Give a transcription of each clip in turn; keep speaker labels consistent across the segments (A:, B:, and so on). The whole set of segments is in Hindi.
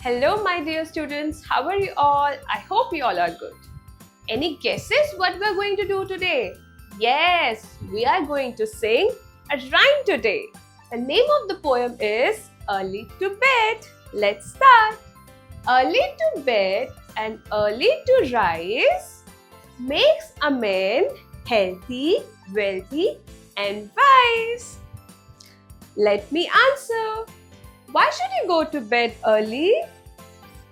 A: Hello, my dear students. How are you all? I hope you all are good. Any guesses what we're going to do today? Yes, we are going to sing a rhyme today. The name of the poem is Early to Bed. Let's start. Early to bed and early to rise makes a man healthy, wealthy, and wise. Let me answer. Why should you go to bed early?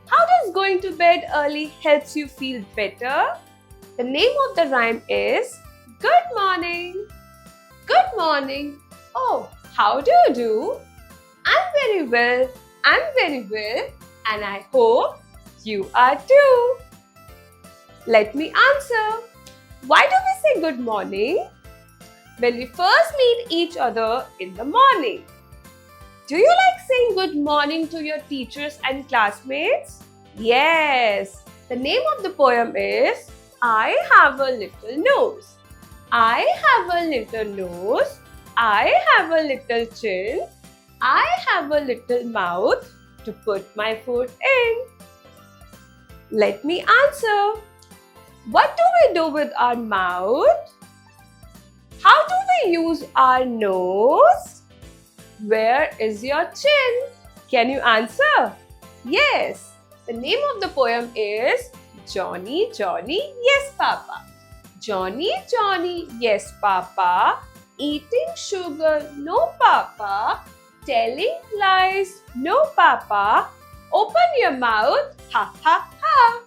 A: How does going to bed early helps you feel better? The name of the rhyme is Good morning. Good morning. Oh, how do you do? I'm very well. I'm very well. And I hope you are too. Let me answer. Why do we say good morning? When we first meet each other in the morning. Do you like saying good morning to your teachers and classmates? Yes. The name of the poem is I have a little nose. I have a little nose. I have a little chin. I have a little mouth to put my food in. Let me answer. What do we do with our mouth? How do we use our nose? Where is your chin? Can you answer? Yes. The name of the poem is Johnny, Johnny, Yes Papa. Johnny, Johnny, Yes Papa. Eating sugar, no Papa. Telling lies, no Papa. Open your mouth, ha ha ha.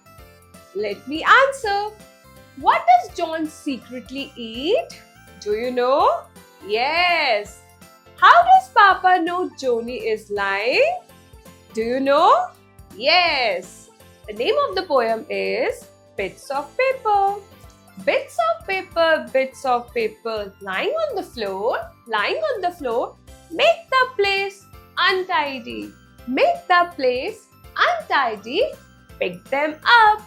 A: Let me answer. What does John secretly eat? Do you know? Yes. How does Papa know Johnny is lying? Do you know? Yes. The name of the poem is Bits of Paper. Bits of paper, lying on the floor, make the place untidy. Make the place untidy. Pick them up.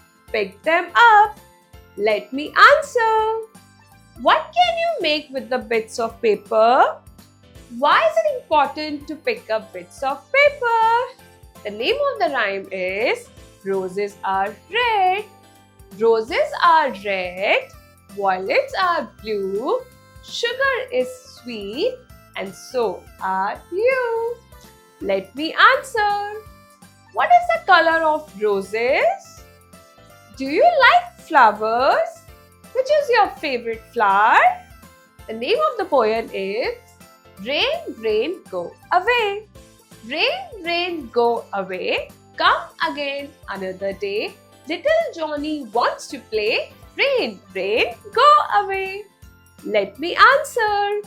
A: Let me answer. What can you make with the bits of paper? Why is it important to pick up bits of paper? The name of the rhyme is Roses are red. Roses are red. Violets are blue. Sugar is sweet. And so are you. Let me answer. What is the color of roses? Do you like flowers? Which is your favorite flower? The name of the poem is Rain, rain, go away. Rain, rain, go away. Come again another day. Little Johnny wants to play. Rain, rain, go away. Let me answer.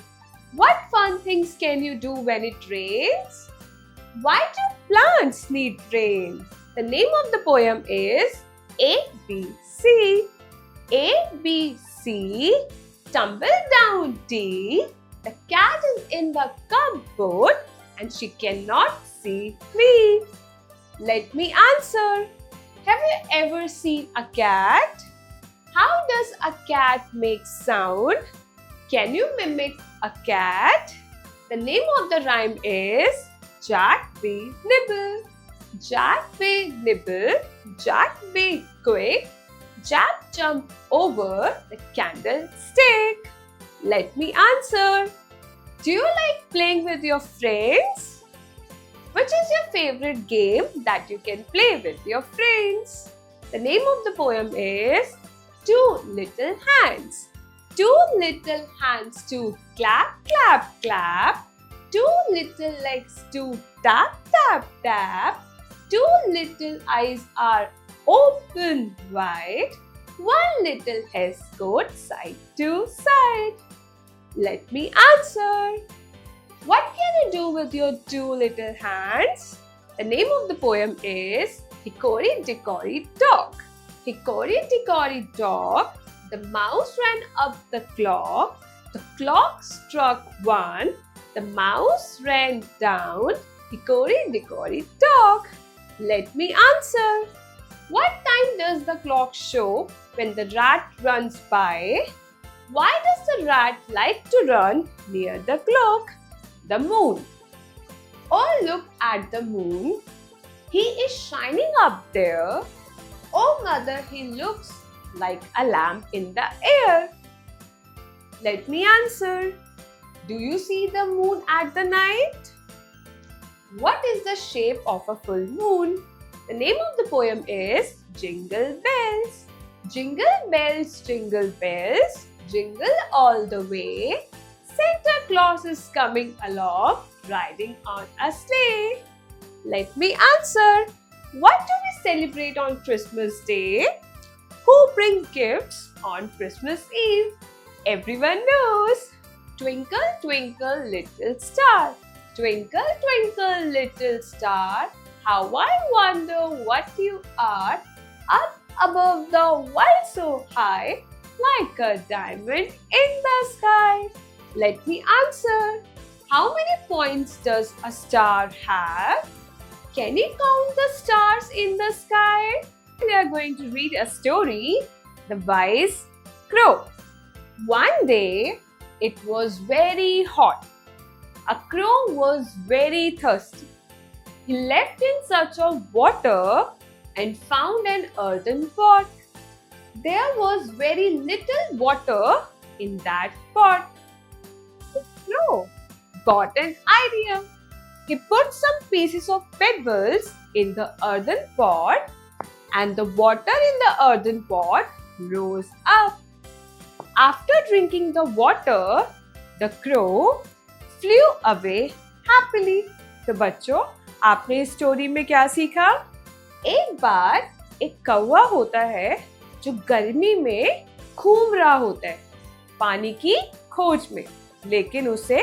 A: What fun things can you do when it rains? Why do plants need rain? The name of the poem is A, B, C. A, B, C. Tumble down D. The cat is in the cupboard and she cannot see me. Let me answer. Have you ever seen a cat? How does a cat make sound? Can you mimic a cat? The name of the rhyme is Jack be nibble. Jack be nibble. Jack be quick. Jack jump over the candlestick. Let me answer. Do you like playing with your friends? Which is your favorite game that you can play with your friends? The name of the poem is Two Little Hands. Two little hands to clap, clap, clap. Two little legs to tap, tap, tap. Two little eyes are open wide. One little escort side to side. Let me answer. What can you do with your two little hands? The name of the poem is Hickory Dickory Dock. Hickory Dickory Dock. The mouse ran up the clock. The clock struck one. The mouse ran down. Hickory Dickory Dock. Let me answer. What time does the clock show when the rat runs by? Why does the rat like to run near the clock? The moon. All look at the moon. He is shining up there. Oh mother, he looks like a lamp in the air. Let me answer. Do you see the moon at the night? What is the shape of a full moon? The name of the poem is Jingle Bells. Jingle bells, jingle all the way. Santa Claus is coming along, riding on a sleigh. Let me answer. What do we celebrate on Christmas Day? Who brings gifts on Christmas Eve? Everyone knows. Twinkle, twinkle, little star. Twinkle, twinkle, little star. How I wonder what you are. Up above the world so high, like a diamond in the sky. Let me answer. How many points does a star have? Can you count the stars in the sky? We are going to read a story, The Wise Crow. One day, it was very hot. A crow was very thirsty. He left in search of water and found an earthen pot. There was very little water in that pot. The crow got an idea. He put some pieces of pebbles in the earthen pot, and the water in the earthen pot rose up. After drinking the water, the crow flew away happily. तो बच्चों, आपने इस स्टोरी में क्या सीखा? एक बार एक कौवा होता है जो गर्मी में घूम रहा होता है पानी की खोज में, लेकिन उसे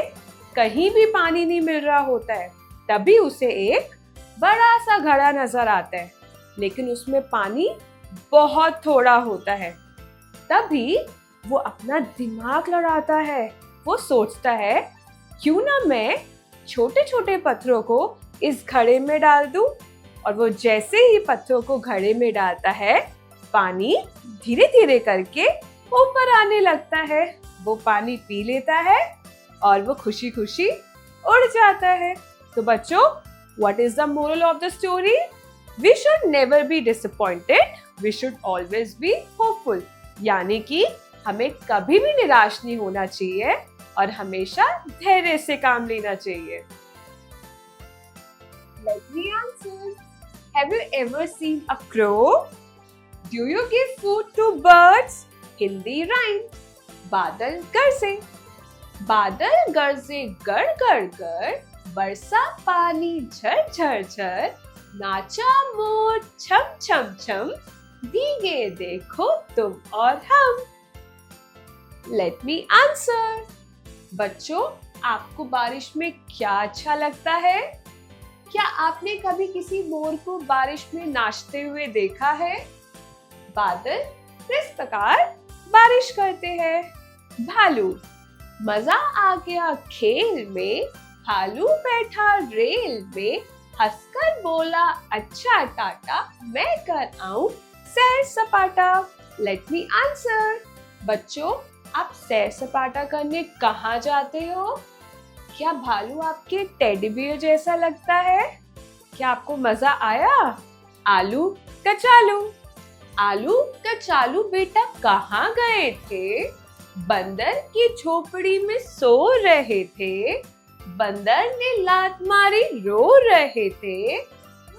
A: कहीं भी पानी नहीं मिल रहा होता है। तभी उसे एक बड़ा सा घड़ा नजर आता है, लेकिन उसमें पानी बहुत थोड़ा होता है। तभी वो अपना दिमाग लड़ाता है। वो सोचता है, क्यों ना मैं छोटे छोटे पत्थरों को इस घड़े में डाल दूं। और वो जैसे ही पत्थरों को घड़े में डालता है, पानी धीरे धीरे करके ऊपर आने लगता है। वो पानी पी लेता है और वो खुशी खुशी उड़ जाता है। तो बच्चों, what is the moral of the story? We should never be disappointed. We should always be hopeful. यानी कि हमें कभी भी निराश नहीं होना चाहिए और हमेशा धैर्य से काम लेना चाहिए। Let me answer. Have you ever seen a crow? Do you give food to birds? Hindi rhyme. बादल गरजे, बादल गरजे गर गर गर, बरसा पानी झर झर झर, नाचा मोर छम छम छम, भीगे देखो तुम और हम। Let me answer. बच्चों, आपको बारिश में क्या अच्छा लगता है? क्या आपने कभी किसी मोर को बारिश में नाचते हुए देखा है? बादल किस प्रकार बारिश करते हैं? भालू, मजा आ गया खेल में, भालू बैठा रेल में, हंसकर बोला अच्छा टाटा, मैं कर आऊं सैर सपाटा। Let me answer. बच्चों, आप सैर सपाटा करने कहाँ जाते हो? क्या भालू आपके टेडी बियर जैसा लगता है? क्या आपको मजा आया? आलू कचालू, आलू कचालू बेटा कहाँ गए थे? बंदर की झोपड़ी में सो रहे थे, बंदर ने लात मारी रो रहे थे,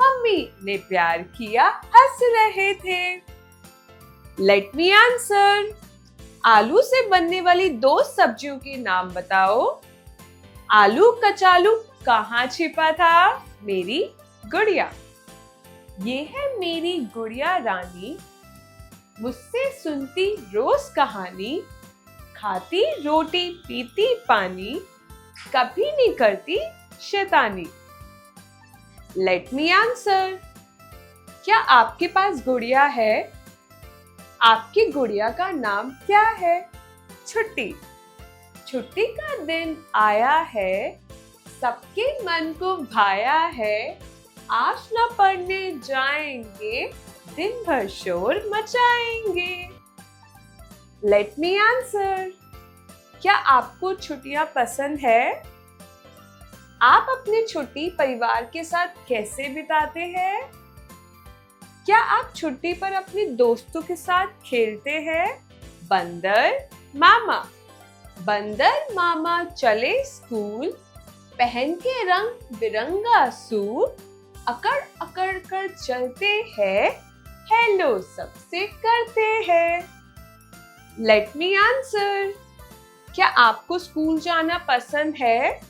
A: मम्मी ने प्यार किया हंस रहे थे। Let me answer. आलू से बनने वाली दो सब्जियों के नाम बताओ। आलू कचालू कहाँ छिपा था? मेरी गुड़िया। ये है मेरी गुड़िया रानी, मुझसे सुनती रोज कहानी, खाती रोटी पीती पानी, कभी नहीं करती शैतानी। Let me answer. क्या आपके पास गुड़िया है? आपकी गुड़िया का नाम क्या है? छुट्टी। छुट्टी का दिन आया है, सबके मन को भाया है, आज न पढ़ने जाएंगे, दिन भर शोर मचाएंगे। Let me answer. क्या आपको छुट्टियां पसंद है? आप अपने छुट्टी परिवार के साथ कैसे बिताते हैं? क्या आप छुट्टी पर अपने दोस्तों के साथ खेलते हैं? बंदर मामा चले स्कूल, पहन के रंग बिरंगा सूट, अकड़ अकड़ कर चलते हैं, हेलो सबसे करते हैं। Let me answer. क्या आपको स्कूल जाना पसंद है?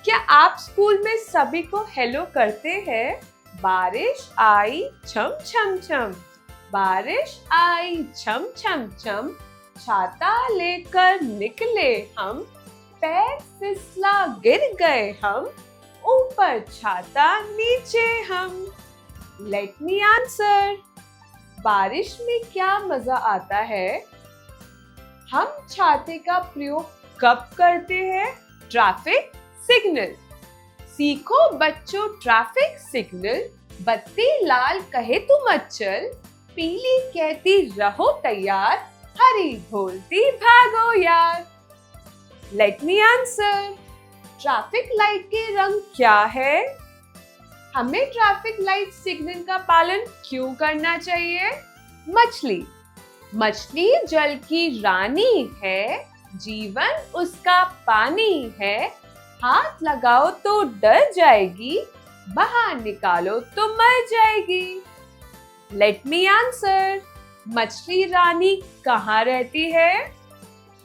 A: क्या आप स्कूल में सभी को हेलो करते हैं? बारिश आई छम छम छम, बारिश आई छम छम छम, छाता लेकर निकले हम, पैर फिसला गिर गए हम, ऊपर छाता नीचे हम। Let me answer. बारिश में क्या मजा आता है? हम छाते का प्रयोग कब करते हैं? Traffic signal. सीखो बच्चों ट्रैफिक सिग्नल, बत्ती लाल कहे तो मत चल, पीली कहती रहो तैयार, हरी बोलती भागो यार। Let me answer. Traffic light के रंग क्या है? हमें ट्रैफिक लाइट सिग्नल का पालन क्यों करना चाहिए? मछली जल की रानी है, जीवन उसका पानी है, हाथ लगाओ तो डर जाएगी, बाहर निकालो तो मर जाएगी। Let me answer. मछली रानी कहाँ रहती है?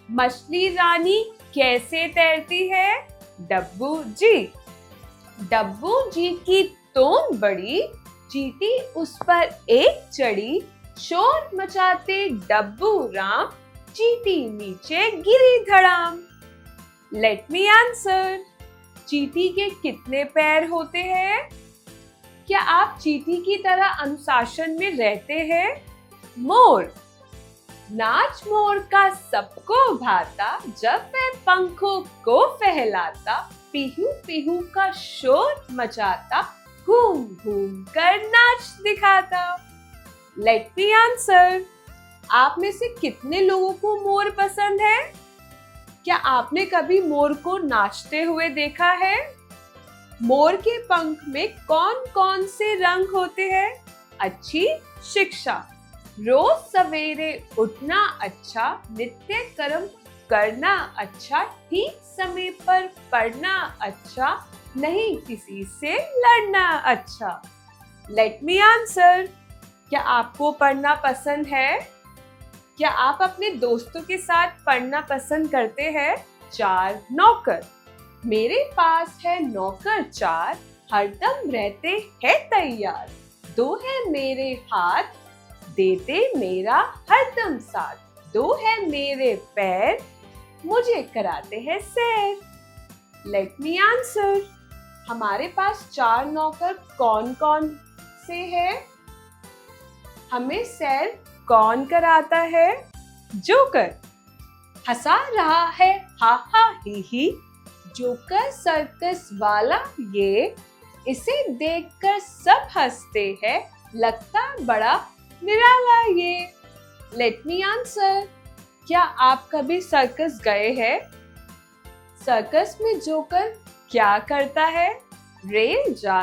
A: मछली रानी कैसे तैरती है? डब्बू जी की तोंद बड़ी, चींटी उस पर एक चढ़ी, शोर मचाते डब्बू राम, चींटी नीचे गिरी धड़ाम। Let me answer. चींटी के कितने पैर होते हैं? क्या आप चींटी की तरह अनुशासन में रहते हैं? मोर। नाच मोर का सबको भाता, जब वह पंखों को फहलाता, पीहू पीहू का शोर मचाता, घूम घूम कर नाच दिखाता। Let me answer. आप में से कितने लोगों को मोर पसंद है? क्या आपने कभी मोर को नाचते हुए देखा है? मोर के पंख में कौन कौन से रंग होते हैं? अच्छी शिक्षा, रोज सवेरे उठना अच्छा, नित्य कर्म करना अच्छा, ठीक समय पर पढ़ना अच्छा, नहीं किसी से लड़ना अच्छा। Let me answer. क्या आपको पढ़ना पसंद है? क्या आप अपने दोस्तों के साथ पढ़ना पसंद करते हैं? 4 नौकर। मेरे पास है नौकर 4, हरदम रहते हैं तैयार, 2 है मेरे हाथ, देते मेरा हरदम साथ, 2 है मेरे पैर, मुझे कराते हैं सैर। Let me answer. हमारे पास 4 नौकर कौन कौन से हैं? हमें सैर कौन कराता है? जोकर। हंसा रहा है हा हा ही, जोकर सर्कस वाला ये, इसे देखकर सब हंसते हैं, लगता बड़ा निराला ये। Let me answer. क्या आप कभी सर्कस गए हैं? सर्कस में जोकर क्या करता है? रेल जा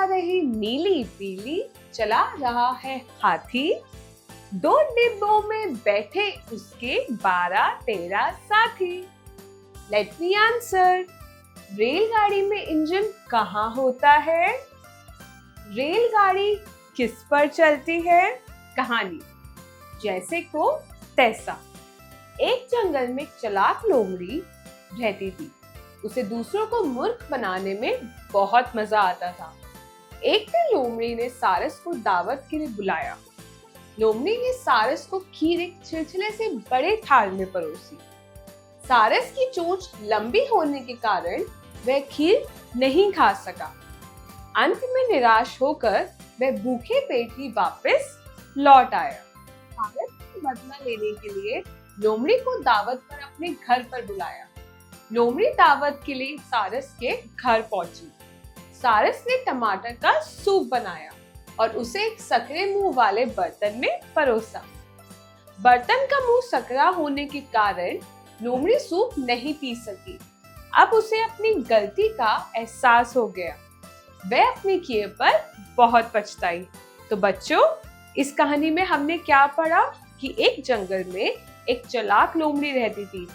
A: रही नीली पीली, चला रहा है हाथी, 2 डिब्बों में बैठे उसके 12-13 साथी। Let me answer. रेलगाड़ी में इंजन कहाँ होता है? रेलगाड़ी किस पर चलती है? कहानी। जैसे को तैसा। एक जंगल में चालाक लोमड़ी रहती थी। उसे दूसरों को मूर्ख बनाने में बहुत मजा आता था। एक दिन लोमड़ी ने सारस को दावत के लिए बुलाया। लोमड़ी ने सारस को खीर एक छिलछिले से बड़े थाल में परोसी। सारस की चोंच लंबी होने के कारण वह खीर नहीं खा सका। अंत में निराश होकर वह भूखे पेट ही वापस लौट आया। सारस से बदला लेने के लिए लोमड़ी को दावत पर अपने घर पर बुलाया। लोमड़ी दावत के लिए सारस के घर पहुंची। सारस ने टमाटर का सूप बनाया और उसे एक सकरे मुंह वाले बर्तन में परोसा। बर्तन का मुंह सकरा होने के कारण लोमड़ी सूप नहीं पी सकी। अब उसे अपनी गलती का एहसास हो गया। वह अपने किए पर बहुत पछताई। तो बच्चों, इस कहानी में हमने क्या पढ़ा कि एक जंगल में एक चालाक लोमड़ी रहती थी।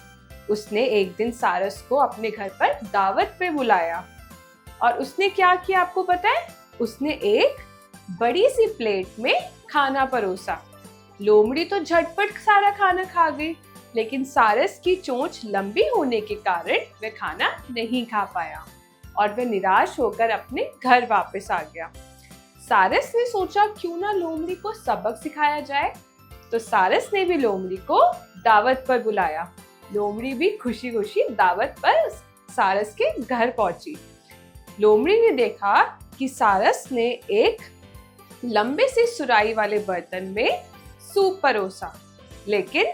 A: उसने एक दिन सारस को अपने घर पर दावत पे बुलाया और उसने क्या किया आपको पता है? उसने एक बड़ी सी प्लेट में खाना परोसा। लोमड़ी तो झटपट सारा खाना खा गई, लेकिन सारस की चोंच लंबी होने के कारण वह खाना नहीं खा पाया और वह निराश होकर अपने घर वापस आ गया। सारस ने सोचा क्यों ना लोमड़ी को सबक सिखाया जाए। तो सारस ने भी लोमड़ी को दावत पर बुलाया। लोमड़ी भी खुशी खुशी दावत पर सारस के घर पहुंची। लोमड़ी ने देखा कि सारस ने एक लंबे से सुराही वाले बर्तन में सूप परोसा, लेकिन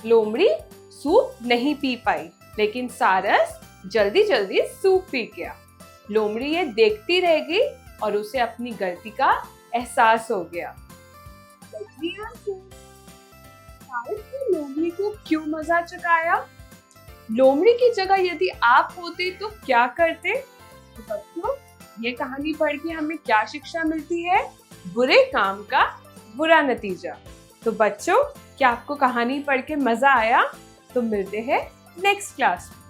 A: लोमड़ी सूप नहीं पी पाई। लेकिन सारस जल्दी जल्दी सूप पी गया। लोमड़ी ये देखती रह गई और उसे अपनी गलती का एहसास हो गया। सारस ने लोमड़ी को क्यों मजाक चखाया? लोमड़ी की जगह यदि आप होते तो क्या करते? तो बच्चों, ये कहानी पढ़ के हमें क्या शिक्षा मिलती है? बुरे काम का बुरा नतीजा। तो बच्चों, क्या आपको कहानी पढ़ के मजा आया? तो मिलते हैं नेक्स्ट क्लास में।